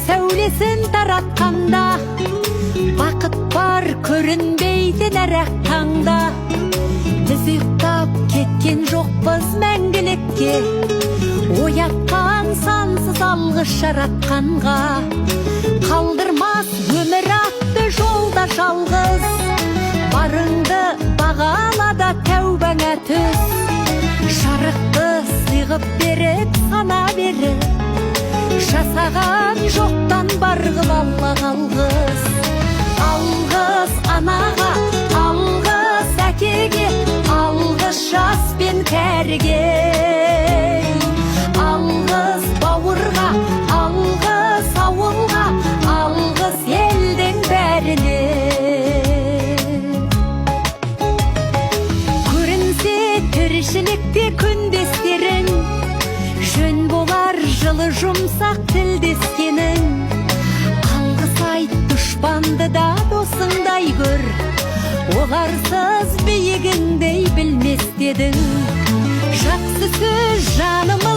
сәулесін таратқанда, бақыт бар көрінбейді нәрәк таңда. Біз ұйықтап кеткен жоқпыз мәңгілікке, оятқан сансыз алғыс жаратқанға. Қалдырмас өмір атты жолда жалғыз, барыңды бағалада тәубаңа түс. Жарықты сыйғып беріп сана беріп, жасаған жоқтан барғып алла қалғыз. Алғыз анаға, алғыз әкеге, алғыз жас пен кәріге. Алғыз бауырға, алғыз ауылға, алғыз елдің бәріне. Көрінсе тіршілікте күндестерің, жөн болар жылы жұмсақ тілдескенің. Алғыс айт дұшпанды да досыңдай көр, оларсыз биігіңдей білмес дедің. Жақсы сөз жанымыз